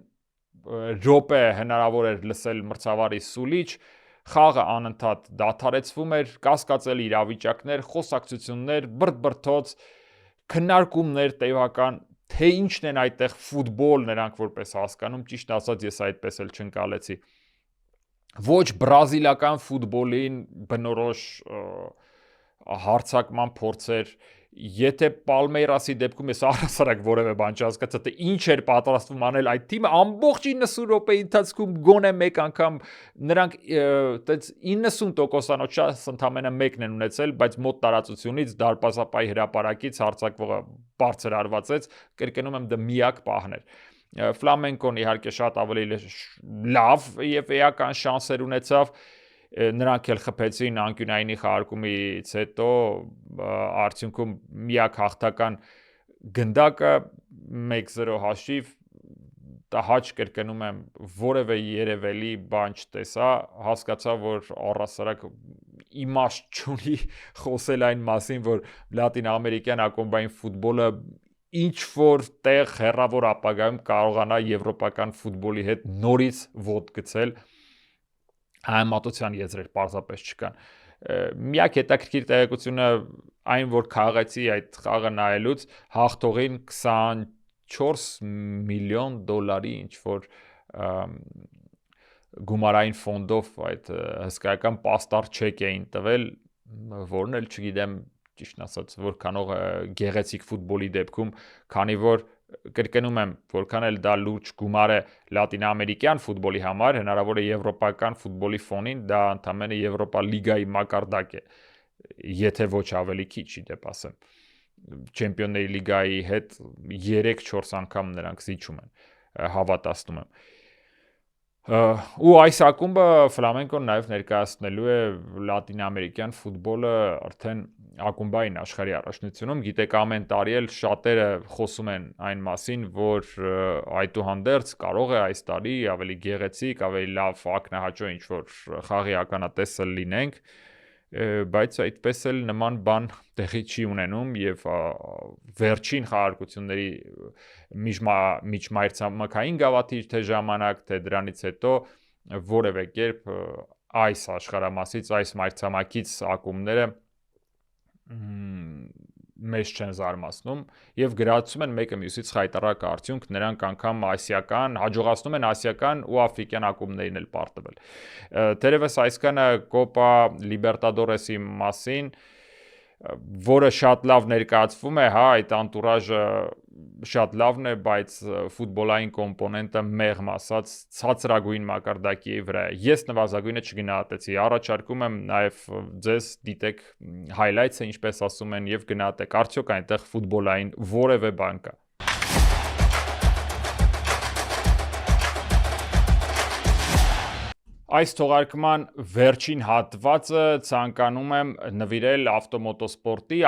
րոպե հնարավոր էր լսել մրցավարի սուլիչ, խաղը անընդհատ դադարեցվում էր, կասկածելի իրավիճակներ, խոսակցություններ, բրդ-բրդոց, քննարկումներ տևական, թե ինչն են այդտեղ ֆուտբոլ նրանք որպես հասկանում, ճիշտ ասած ես այդպես էլ չընկալեցի։ Ոչ բրազիլական ֆուտբոլին բնորոշ հարցակման փորձեր, եթե Պալմեյրասի դեպքում ես առհասարակ որևէ բան չհասկացա, թե ինչ էր պատրաստվում անել այդ թիմը, ամբողջ 90 րոպեի ընթացքում գոնե մեկ անգամ նրանք այդպես 90%-անոց չաս ընդամենը մեկն են ունեցել, բայց մոտ տարածությունից դարպասապայի հրապարակից հարցակվողը բարձր արվածեց, կրկնում եմ դա միակ պահն էր։ Ֆլամենկոն իհարկե շատ ավելի լավ եւ էական շանսեր ունեցավ, նրանք էլ խփեցին անկյունայինի խաղարկումից հետո արդյունքում միակ հաղթական գնդակը 1-0 հաշիվ տահաճ կրկնում եմ որևէ երևելի բան չտեսա, հասկացա, որ առասարակ իմաստ չունի խոսել այն մասին, որ լատինամերիկյան ակումբային ֆուտբոլը ինչ որ տեղ հեռավոր ապագայում կարողանա եվրոպական ֆուտբոլի հետ նորից ոտք գցել, համեմատության եզրեր պարզապես չկան։ Միակ հետաքրքիր տեղեկությունը այն, որ քաղեցի այդ խաղը նայելուց հաղթողին 24 միլիոն դոլարի ինչ որ գումարային ֆոնդով այդ հսկայական պաստառ չեկ էին տվել, որն էլ չգիտեմ ճիշտն ասած որքանով գեղեցիկ ֆուտբոլի դեպքում, քանի որ կրկնում եմ, որքան էլ դա լուրջ գումար է լատինամերիկյան ֆուտբոլի համար, հնարավոր է եվրոպական ֆուտբոլի ֆոնին դա ընդամենը Եվրոպա լիգայի մակարդակ է, եթե ոչ ավելի քիչ, իդեպ ասեմ։ Չեմպիոնների լիգայի հետ 3-4 անգամ նրանք զիջում են, հավատացնում եմ։ Ու այս ակումբը Ֆլամենկոն նաև ներկայացնելու է լատինամերիկյան ֆուտբոլը արդեն ակումբային աշխարհի առաջնությունում, գիտեք ամեն տարի էլ շատերը խոսում են այն մասին, որ այդուհանդերձ կարող է այս տարի ավելի գեղեցիկ, ավելի լավ ակնահաճո ինչ որ խաղի ականատեսը լինենք, բայց այդպես էլ նման բան տեղի չի ունենում եւ վերջին խաղարկությունների միջմայրցամաքային գավաթի թե ժամանակ, թե դրանից հետո որևէ կերպ այս աշխարհամասից, այս մայրցամաքից ակումբները մեզ չեն զարմացնում եւ գրացում են մեկը մյուսից խայտառակ արդյունք, նրանք անգամ ասիական, հաջողացնում են ասիական ու աֆրիկյան ակումբներին էլ պարտվել։ Թերևս այսքանը Կոպա Լիբերտադորեսի մասին, որը շատ լավ ներկայացվում է, հա, այդ անտուրաժը շատ լավն է, բայց ֆուտբոլային կոմպոնենտը մեղմ ասած ցածրագույն մակարդակի վրա է։ Ես նվազագույնը չգնահատեցի։ Առաջարկում եմ նաև ձեզ դիտեք highlights-ը, ինչպես ասում են, եւ գնահատեք, արդյոք այնտեղ ֆուտբոլային որևէ բան կա։ Այս թողարկման վերջին հատվածը ցանկանում եմ նվիրել ավտոսպորտի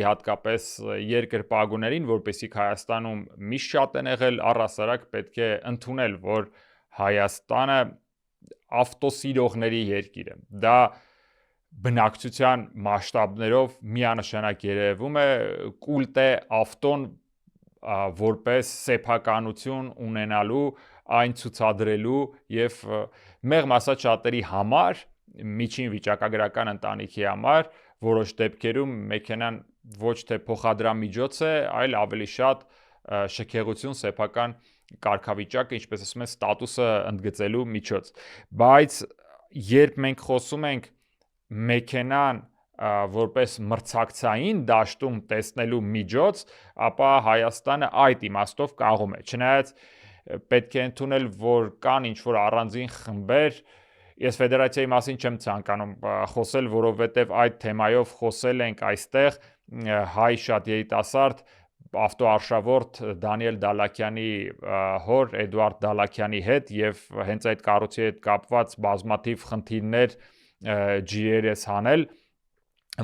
հատկապես երկրպագուներին, որպեսզի Հայաստանում միշտ շատ են եղել, առհասարակ պետք է ընդունել, որ Հայաստանը ավտոսիրողների երկիր է։ Դա բնակչության մասշտաբներով միանշանակ երևում է, կուլտ է ավտոն որպես սեփականություն ունենալու, այն ցուցադրելու եւ մեղմ ասած շատերի համար, միջին վիճակագրական ընտանիքի համար, որոշ դեպքերում մեքենան ոչ թե փոխադրամիջոց է, այլ ավելի շատ շքեղություն սեփական կարգավիճակը, ինչպես ասում են, ստատուսը ընդգծելու միջոց։ Բայց երբ մենք խոսում ենք մեքենան որպես մրցակցային դաշտում տեսնելու միջոց, ապա Հայաստանը այդ իմաստով կաղում է։ Չնայած պետք է ընդունել, որ կան ինչ-որ առանձին խմբեր, ես ֆեդերացիայի մասին չեմ ցանկանում խոսել, որովհետև այդ թեմայով խոսել ենք այստեղ հայ շատ երիտասարդ ավտոարշավորդ Դանիել Դալաքյանի հոր Էդուարդ Դալաքյանի հետ եւ հենց այդ կառույցի հետ կապված բազմաթիվ խնդիրներ GRS հանել,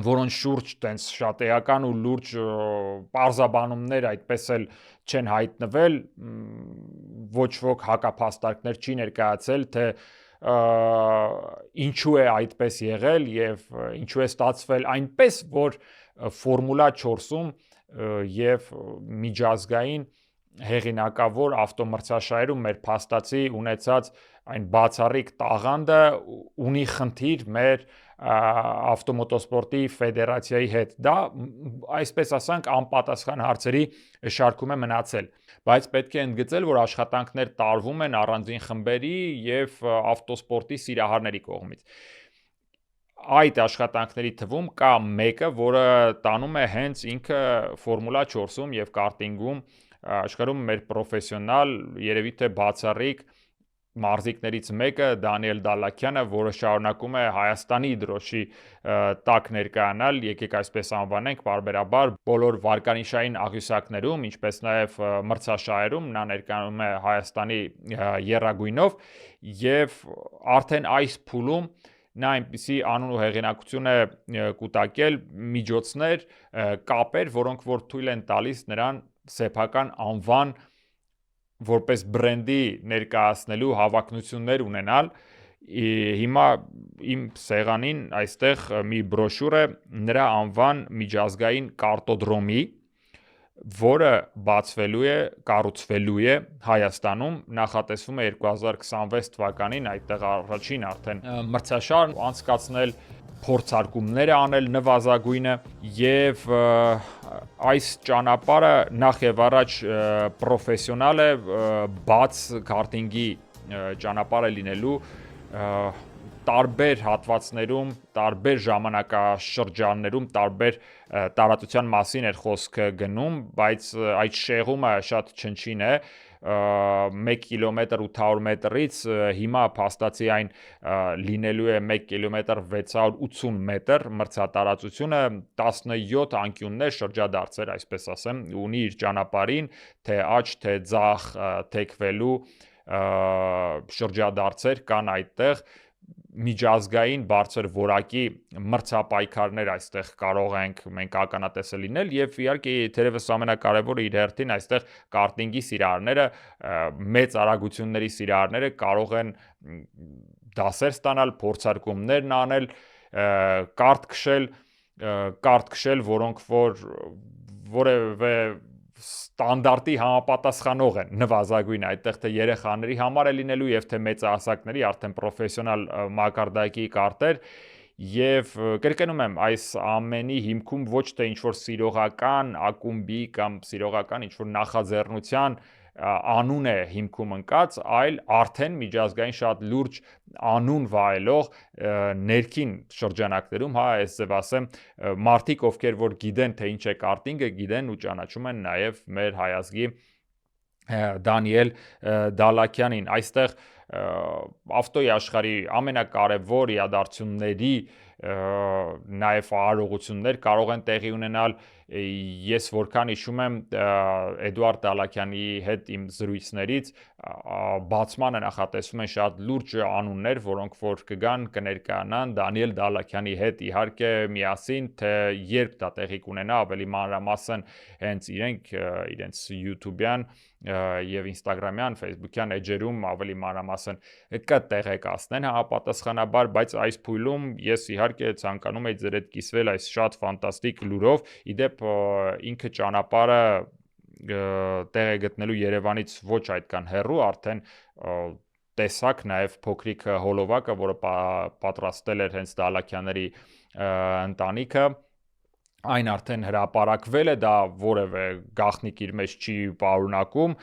որոնց շուրջ տենց շատ էական ու լուրջ պարզաբանումներ այդպես էլ չեն հայտնվել, ոչ ոք հակափաստարկներ չի ներկայացել, թե ինչու է այդպես եղել եւ ինչու է ստացվել այնպես, որ Ֆորմուլա 4-ում եւ միջազգային հեղինակավոր ավտոմրցաշարերում մեր փաստացի ունեցած այն բացառիկ տաղանդը ունի խնդիր մեր ավտոմոտոսպորտի ֆեդերացիայի հետ։ Դա այսպես ասենք անպատասխան հարցերի շարքում է մնացել, բայց պետք է ընդգծել, որ աշխատանքներ տարվում են առանձին խմբերի եւ ավտոսպորտի սիրահարների կողմից։ Այդ աշխատանքների թվում կա մեկը, որը տանում է հենց ինքը Ֆորմուլա 4-ում եւ կարտինգում աշխարհում մեր պրոֆեսիոնալ, երևի թե բացառիկ մարզիկներից մեկը Դանիել Դալաքյանը, որը շարունակում է Հայաստանի դրոշի տակ ներկայանալ, եկեք այսպես անվանենք, բարբերաբար բոլոր վարկանիշային աղյուսակներում, ինչպես նաև մրցաշահերում նա ներկայանում է Հայաստանի եռագույնով եւ արդեն այս փուլում նա այնպիսի անուն ու հեղինակություն է կուտակել միջոցներ, կապեր, որոնք որ թույլ են տալիս նրան սեփական անվան որպես բրենդի ներկայացնելու հավակնություններ ունենալ։ Հիմա իմ սեղանին այստեղ մի բրոշյուր է նրա անվան միջազգային կարտոդրոմի, որը կառուցվելու է Հայաստանում, նախատեսվում է 2026 թվականին այդտեղ առաջին արդեն մրցաշար անցկացնել, փորձարկումներ անել նվազագույնը եւ այս ճանապարհը նախ եւ առաջ պրոֆեսիոնալ է, բաց քարտինգի ճանապարհ է լինելու, տարբեր հատվածներում, տարբեր ժամանակաշրջաններում, տարբեր տարածության մասին էր խոսքը գնում, բայց այդ շեղումը շատ չնչին է, 1 կիլոմետր 800 մետրից հիմա փաստացի այն լինելու է 1 կիլոմետր 680 մետր մրցատարածությունը, 17 անկյուններ, շրջադարձեր, այսպես ասեմ, ունի իր ճանապարհին, թե աջ, թե ձախ թեքվելու շրջադարձեր կան այդտեղ, միջազգային բարձր որակի մրցապայքարներ այստեղ կարող ենք մենք ականատեսը լինել եւ իհարկե թերևս ամենակարևորը իր հերթին այստեղ կարտինգի սիրահարները, մեծ արագությունների սիրահարները կարող են դասեր ստանալ, փորձարկումներ անել, կարտ քշել, որոնք որ որևէ ստանդարտի համապատասխանող են նվազագույն այդտեղ թե երեխաների համար է լինելու եւ թե մեծահասակների արդեն պրոֆեսիոնալ մակարդակի կարտեր եւ կրկնում եմ այս ամենի հիմքում ոչ թե ինչ որ սիրողական ակումբի կամ սիրողական ինչ որ նախաձեռնության անուն է հիմքում ընկած, այլ արդեն միջազգային շատ լուրջ անուն վայելող ներքին շրջանակներում, այս ձև ասեմ, մարդիկ, ովքեր որ գիտեն թե ինչ է կարտինգը, գիտեն ու ճանաչում են նաև մեր հայազգի Դանիել Դալաքյանին։ Այստեղ ավտոյի աշխարհի ամենակարևոր իրադարձությունների նաև արարողություններ կարող են տեղի ունենալ, ես որքան հիշում եմ Էդուարդ Դալաքյանի հետ իմ զրույցներից բացմանը նախատեսվում են շատ լուրջ անուններ, որոնք որ կգան, կներկայանան Դանիել Դալաքյանի հետ իհարկե միասին, թե երբ դա տեղի կունենա, ավելի մանրամասն հենց իրենց YouTube-յան եւ Instagram-յան, Facebook-յան էջերում ավելի մանրամասն կտեղեկացնեն համապատասխանաբար, բայց այս փուլում ես իհարկե ցանկանում եի ձեր հետ կիսվել այս շատ ֆանտաստիկ լուրով, իդեպ ինքը ճանապարհը տեղ է գտնելու Երևանից ոչ այդքան հեռու, արդեն տեսակ նաև փոքրիկ հոլովակը, որը պատրաստել էր հենց Դալաքյանների ընտանիքը, այն արդեն հրապարակվել է, դա որևէ գաղտնիք իր մեջ չի պարունակում,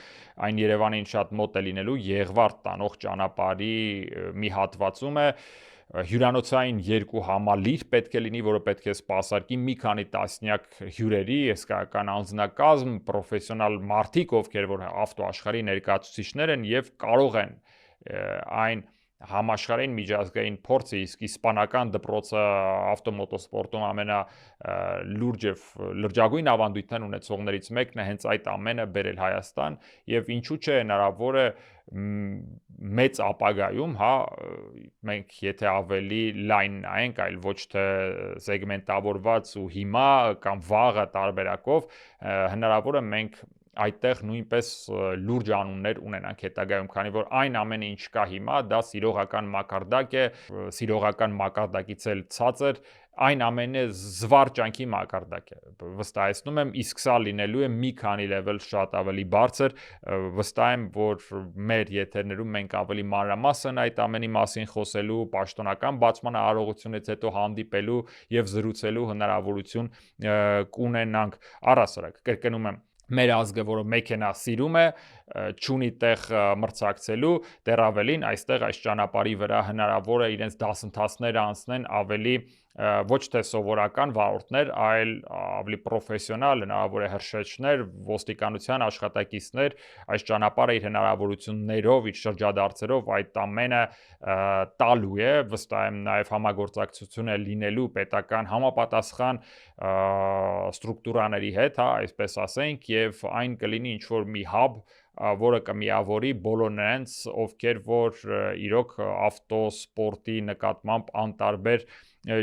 այն Երևանին շատ մոտ է լինելու Եղվարդ տանող ճանապարհի մի հատվածում է, հյուրանոցային 2 համալիր պետք է լինի, որը պետք է սպասարկի մի քանի տասնյակ հյուրերի, հսկայական անձնակազմ, պրոֆեսիոնալ մարդիկ, ովքեր որ ավտոաշխարհի ներկայացուցիչներ են եւ կարող են այն համաշխարհային միջազգային փորձը, իսկ իսպանական դպրոցը ավտոմոտոսպորտում ամենալուրջ եւ լրջագույն ավանդույթներ ունեցողներից մեկն է հենց այդ ամենը բերել Հայաստան եւ ինչու՞ չէ հնարավոր է մեծ ապագայում, մենք եթե ավելի լայն նայենք, այլ ոչ թե սեգմենտավորված ու հիմա կամ վաղը տարբերակով, հնարավոր է մենք այդտեղ նույնպես լուրջ անուններ ունենանք հետագայում, քանի որ այն ամենը ինչ կա հիմա, դա սիրողական մակարդակ է, սիրողական մակարդակից էլ ցածր, այն ամենը զվարճանքի մակարդակ է, վստահեցնում եմ, իսկ սա լինելու է մի քանի level շատ ավելի բարձր, վստահ եմ, որ մեր եթերներում մենք ավելի մանրամասն այդ ամենի մասին խոսելու, պաշտոնական բացման արարողությունից հետո հանդիպելու եւ զրուցելու հնարավորություն կունենանք առհասարակ, կրկնում եմ, մեր ազգը, որը մեքենա սիրում է, չունի տեղ մրցակցելու, դեռ ավելին, այստեղ այս ճանապարհի վրա հնարավոր է իրենց դասընթացները անցնեն ավելի ոչ թե սովորական վարորդներ, այլ ավելի պրոֆեսիոնալ, հնարավոր է հրշեջներ, ոստիկանության աշխատակիցներ, այս ճանապարհը իր հնարավորություններով, իր շրջադարձերով այդ ամենը տալու է, վստահ եմ նաև համագործակցություն է լինելու պետական համապատասխան ստրուկտուրաների հետ, այսպես ասենք, եւ այն կլինի ինչ որ մի hub որը կմիավորի բոլոր նրանց, ովքեր որ իրոք ավտոսպորտի նկատմամբ անտարբեր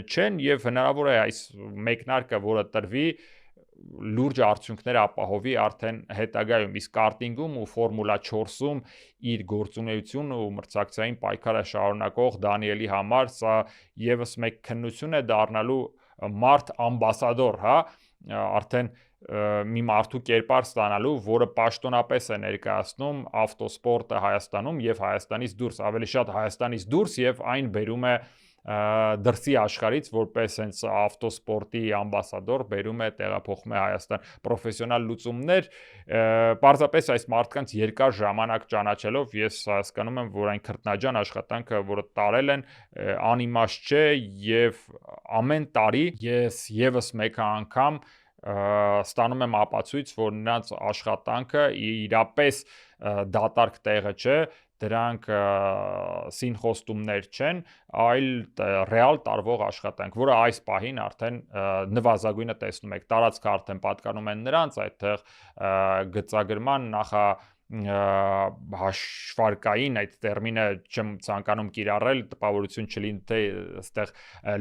չեն եւ հնարավոր է այս մեկնարկը, որը տրվի լուրջ արդյունքներ ապահովի արդեն հետագայում, իսկ կարտինգում ու Ֆորմուլա 4-ում իր գործունեությունը ու մրցակցային պայքարը շարունակող Դանիելի համար սա եւս մեկ քննություն է դառնալու մարդ ամբասադոր, հա, արդեն մի մարդու կերպար ստանալու, որը պաշտոնապես է ներկայացնում ավտոսպորտը Հայաստանում եւ Հայաստանից դուրս, ավելի շատ Հայաստանից դուրս եւ այն բերում է դրսի աշխարից որպես հենց ավտոսպորտի ամբասադոր բերում է տեղափոխում է Հայաստան պրոֆեսիոնալ լուծումներ պարզապես այս մարդկանց երկար ժամանակ ճանաչելով ես հասկանում եմ որ այն քրտնաջան աշխատանքը որը տարել են անիմաստ չէ եւ ամեն տարի ես եւս մեկ անգամ ստանում եմ ապացույց որ նրանց աշխատանքը իրապես դատարկ տեղը չէ դրանք սինխոստումներ չեն, այլ ռեալ տարվող աշխատանք, որը այս պահին արդեն նվազագույնը տեսնում եք, տարածքը արդեն պատկանում են նրանց, այդտեղ գծագրման հաշվարկային այդ տերմինը չեմ ցանկանում կիրառել, տպավորություն չլինի թե այստեղ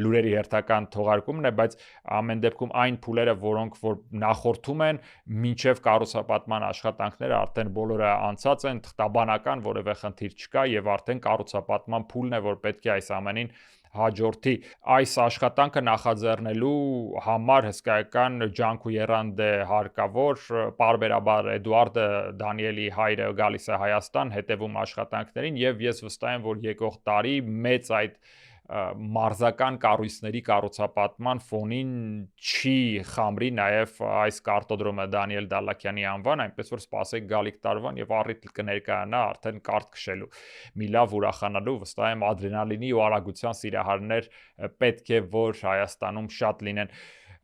լուրերի հերթական թողարկումն է, բայց ամեն դեպքում այն փուլերը, որոնք որ նախորդում են, մինչև կառուցապատման աշխատանքները արդեն բոլորը անցած են, թղթաբանական որևէ խնդիր չկա եւ արդեն կառուցապատման փուլն է, որ պետք է այս ամենին հաջորդի այս աշխատանքը նախաձեռնելու համար հսկայական ջանք ու եռանդ է հարկավոր պարբերաբար Էդուարդը Դանիելի հայրը գալիս է Հայաստան հետևում աշխատանքներին եւ ես վստահ եմ որ եկող տարի մեծ այդ մարզական կառույցների կառուցապատման ֆոնին չի խամրի նաև այս կարտոդրոմը Դանիել Դալլաքյանի անվան, այնպես որ սպասեք գալիք տարվան եւ առիթ կներկայանա արդեն կարտ քշելու։ Մի լավ ուրախանալու վստահ եմ ադրենալինի ու արագության սիրահարներ պետք է որ Հայաստանում շատ լինեն։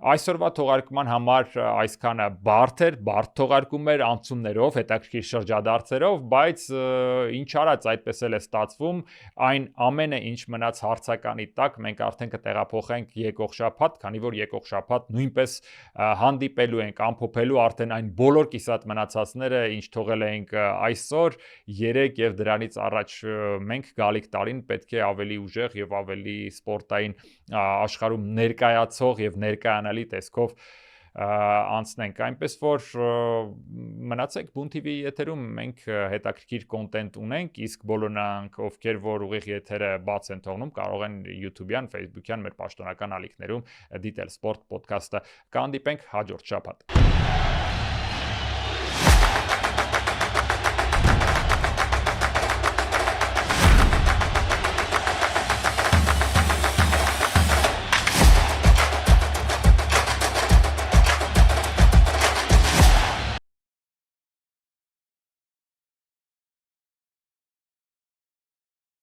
Այսօրվա թողարկման համար այսքանը բարդ թողարկում էր անցումներով, հետաքրքիր շրջադարձերով, բայց ինչ արած այդպես էլ է ստացվում, այն ամենը ինչ մնաց հարցականի տակ, մենք արդեն կտեղափոխենք եկող շաբաթ, քանի որ եկող շաբաթ նույնպես հանդիպելու ենք, ամփոփելու արդեն այն բոլոր կիսատ մնացածները, ինչ թողել էինք այսօր, երեք եւ դրանից առաջ մենք գալիք տարին պետք է ավելի ուժեղ եւ ավելի սպորտային աշխարհում ներկայացող եւ ներկայանալի տեսքով անցնենք այնպես որ մնացեք Բուն TV եթերում մենք հետաքրքիր կոնտենտ ունենք իսկ բոլոր նրանք ովքեր որ ուղիղ եթերը բաց են թողնում կարող են YouTube-յան, Facebook-յան մեր պաշտոնական ալիքներում դիտել Sport Podcast-ը կհանդիպենք հաջորդ շաբաթ